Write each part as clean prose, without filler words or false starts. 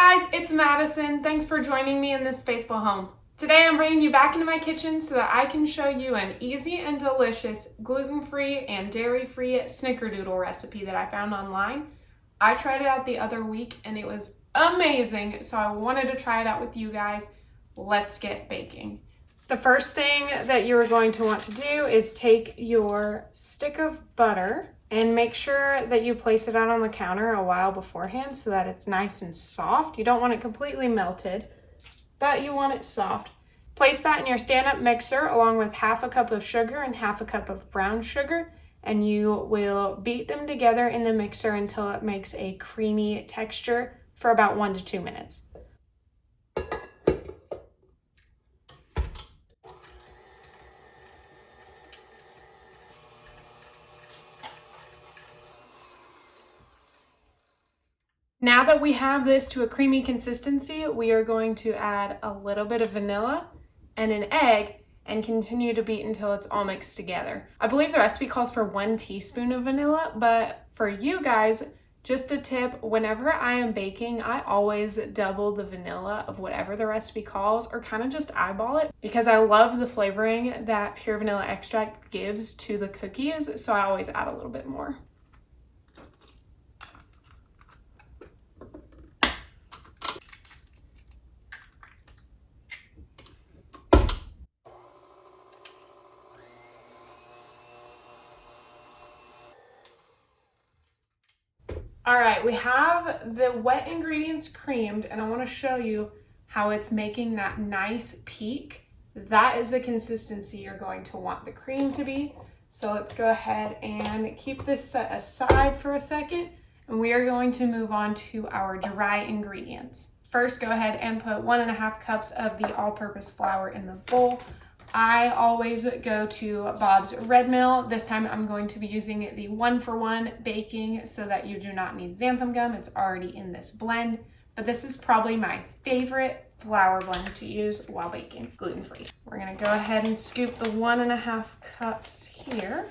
guys, it's Madison. Thanks for joining me in this faithful home. Today I'm bringing you back into my kitchen so that I can show you an easy and delicious gluten-free and dairy-free Snickerdoodle recipe that I found online. I tried it out the other week and it was amazing, so I wanted to try it out with you guys. Let's get baking. The first thing that you're going to want to do is take your stick of butter and make sure that you place it out on the counter a while beforehand so that it's nice and soft. You don't want it completely melted, but you want it soft. Place that in your stand-up mixer along with half a cup of sugar and half a cup of brown sugar, and you will beat them together in the mixer until it makes a creamy texture for about 1 to 2 minutes. Now that we have this to a creamy consistency, we are going to add a little bit of vanilla and an egg and continue to beat until it's all mixed together. I believe the recipe calls for 1 teaspoon of vanilla, but for you guys, just a tip, whenever I am baking, I always double the vanilla of whatever the recipe calls, or kind of just eyeball it, because I love the flavoring that pure vanilla extract gives to the cookies, so I always add a little bit more. All right, we have the wet ingredients creamed, and I want to show you how it's making that nice peak. That is the consistency you're going to want the cream to be. So let's go ahead and keep this set aside for a second, and we are going to move on to our dry ingredients. First, go ahead and put 1.5 cups of the all-purpose flour in the bowl. I always go to Bob's Red Mill. This time I'm going to be using the 1-for-1 baking so that you do not need xanthan gum. It's already in this blend, but this is probably my favorite flour blend to use while baking, gluten-free. We're gonna go ahead and scoop the 1.5 cups here.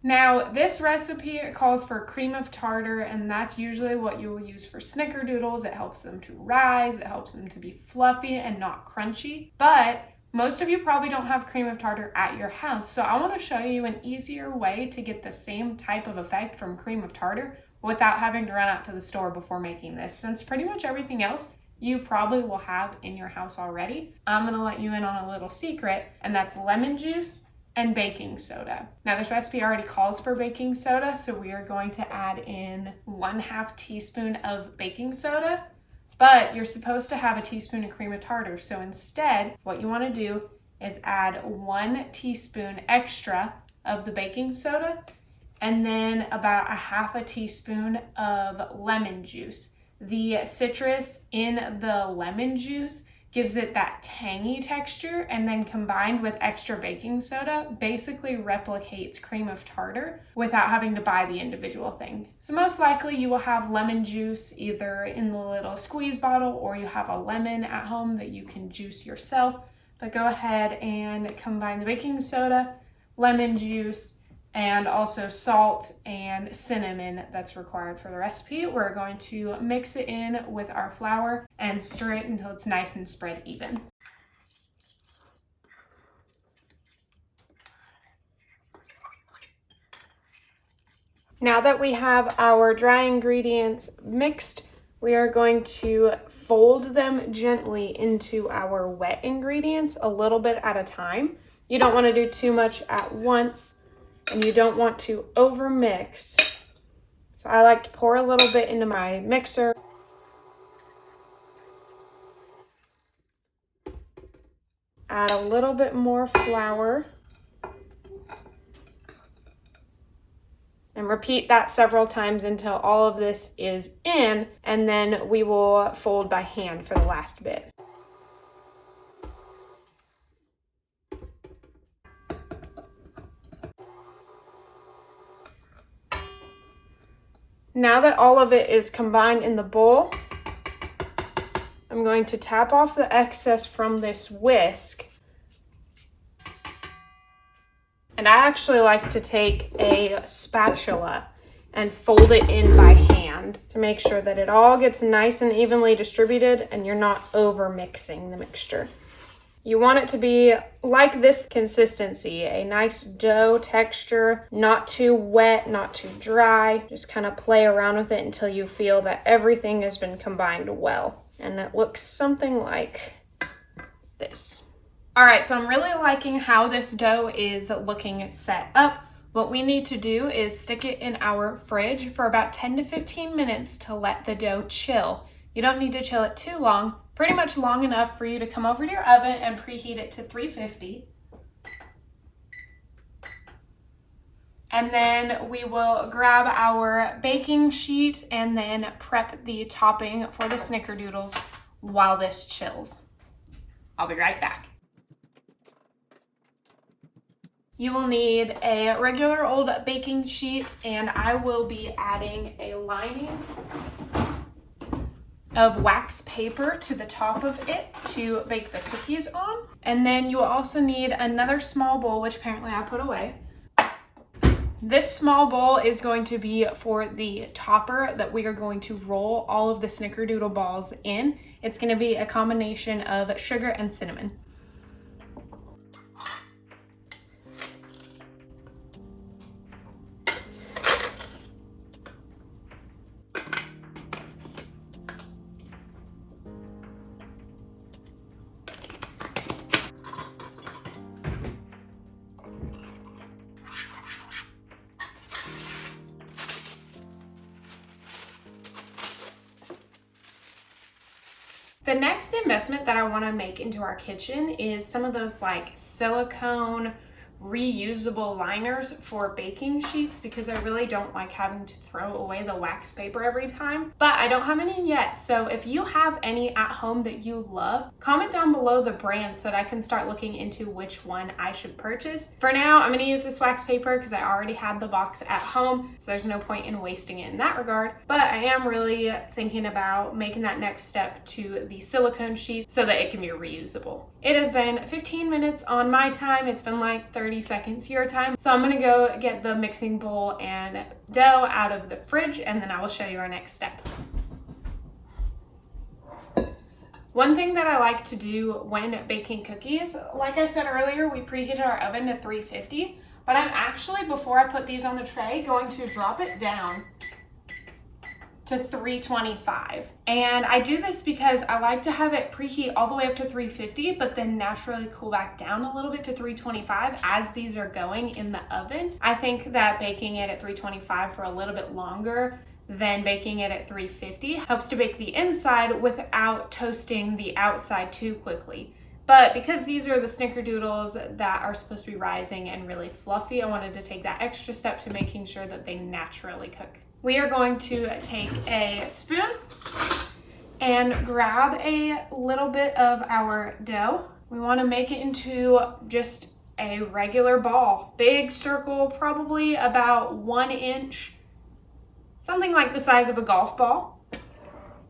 Now, this recipe calls for cream of tartar, and that's usually what you will use for Snickerdoodles. It helps them to rise, it helps them to be fluffy and not crunchy. But most of you probably don't have cream of tartar at your house, so I want to show you an easier way to get the same type of effect from cream of tartar without having to run out to the store before making this, since pretty much everything else you probably will have in your house already. I'm going to let you in on a little secret, and that's lemon juice and baking soda. Now, this recipe already calls for baking soda, so we are going to add in 1/2 teaspoon of baking soda, but you're supposed to have a teaspoon of cream of tartar. So instead, what you want to do is add 1 teaspoon extra of the baking soda, and then about 1/2 teaspoon of lemon juice. The citrus in the lemon juice gives it that tangy texture, and then combined with extra baking soda basically replicates cream of tartar without having to buy the individual thing. So most likely you will have lemon juice either in the little squeeze bottle, or you have a lemon at home that you can juice yourself. But go ahead and combine the baking soda, lemon juice, and also salt and cinnamon that's required for the recipe. We're going to mix it in with our flour and stir it until it's nice and spread even. Now that we have our dry ingredients mixed, we are going to fold them gently into our wet ingredients a little bit at a time. You don't want to do too much at once, and you don't want to over mix. So I like to pour a little bit into my mixer. Add a little bit more flour. And repeat that several times until all of this is in, and then we will fold by hand for the last bit. Now that all of it is combined in the bowl, I'm going to tap off the excess from this whisk And I actually like to take a spatula and fold it in by hand to make sure that it all gets nice and evenly distributed and you're not over mixing the mixture. You want it to be like this consistency, a nice dough texture, not too wet, not too dry. Just kind of play around with it until you feel that everything has been combined well. And it looks something like this. All right, so I'm really liking how this dough is looking set up. What we need to do is stick it in our fridge for about 10 to 15 minutes to let the dough chill. You don't need to chill it too long, pretty much long enough for you to come over to your oven and preheat it to 350. And then we will grab our baking sheet and then prep the topping for the Snickerdoodles while this chills. I'll be right back. You will need a regular old baking sheet, and I will be adding a lining of wax paper to the top of it to bake the cookies on. And then you will also need another small bowl, which apparently I put away. This small bowl is going to be for the topper that we are going to roll all of the Snickerdoodle balls in. It's going to be a combination of sugar and cinnamon. The next investment that I want to make into our kitchen is some of those like silicone reusable liners for baking sheets, because I really don't like having to throw away the wax paper every time. But I don't have any yet, so if you have any at home that you love, comment down below the brand so that I can start looking into which one I should purchase. For now, I'm going to use this wax paper because I already had the box at home, so there's no point in wasting it in that regard. But I am really thinking about making that next step to the silicone sheet so that it can be reusable. It has been 15 minutes on my time. It's been like 30 seconds your time. So I'm gonna go get the mixing bowl and dough out of the fridge, and then I will show you our next step. One thing that I like to do when baking cookies, like I said earlier, we preheated our oven to 350, but I'm actually, before I put these on the tray, going to drop it down to 325. And I do this because I like to have it preheat all the way up to 350, but then naturally cool back down a little bit to 325 as these are going in the oven. I think that baking it at 325 for a little bit longer than baking it at 350 helps to bake the inside without toasting the outside too quickly. But because these are the Snickerdoodles that are supposed to be rising and really fluffy, I wanted to take that extra step to making sure that they naturally cook. We are going to take a spoon and grab a little bit of our dough. We want to make it into just a regular ball, big circle, probably about 1 inch, something like the size of a golf ball.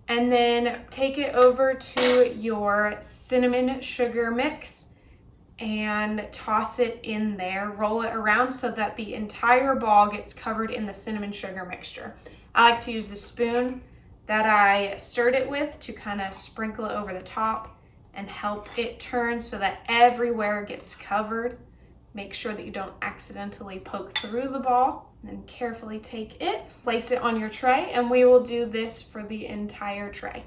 And then take it over to your cinnamon sugar mix and toss it in there. Roll it around so that the entire ball gets covered in the cinnamon sugar mixture. I like to use the spoon that I stirred it with to kind of sprinkle it over the top and help it turn so that everywhere gets covered. Make sure that you don't accidentally poke through the ball. And then carefully take it, place it on your tray, and we will do this for the entire tray.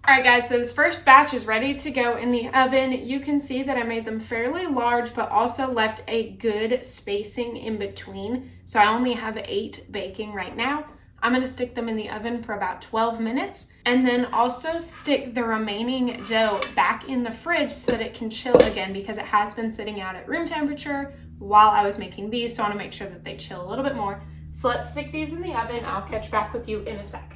All right guys, so this first batch is ready to go in the oven. You can see that I made them fairly large, but also left a good spacing in between. So I only have 8 baking right now. I'm gonna stick them in the oven for about 12 minutes and then also stick the remaining dough back in the fridge so that it can chill again, because it has been sitting out at room temperature while I was making these. So I wanna make sure that they chill a little bit more. So let's stick these in the oven. I'll catch back with you in a sec.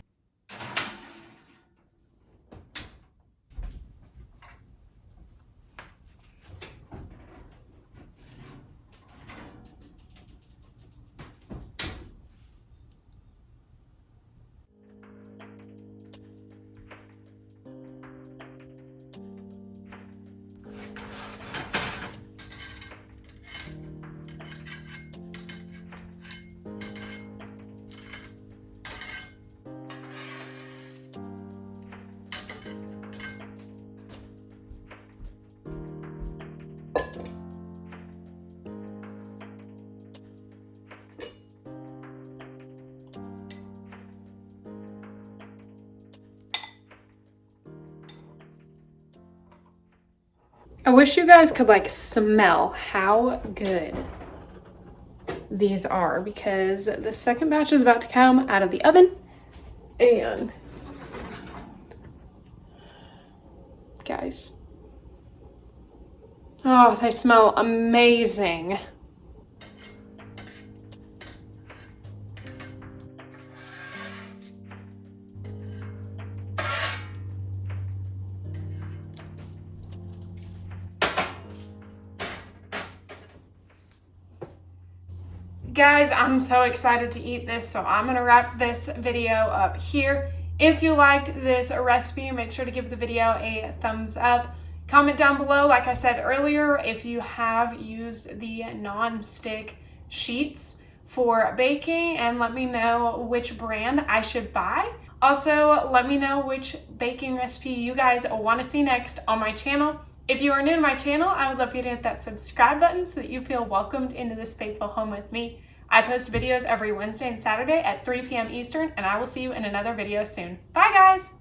I wish you guys could like smell how good these are, because the second batch is about to come out of the oven, and guys, oh, they smell amazing. Guys, I'm so excited to eat this, so I'm gonna wrap this video up here. If you liked this recipe, make sure to give the video a thumbs up. Comment down below, like I said earlier, if you have used the non-stick sheets for baking, and let me know which brand I should buy. Also, let me know which baking recipe you guys want to see next on my channel. If you are new to my channel, I would love you to hit that subscribe button so that you feel welcomed into this faithful home with me. I post videos every Wednesday and Saturday at 3 p.m. Eastern, and I will see you in another video soon. Bye, guys!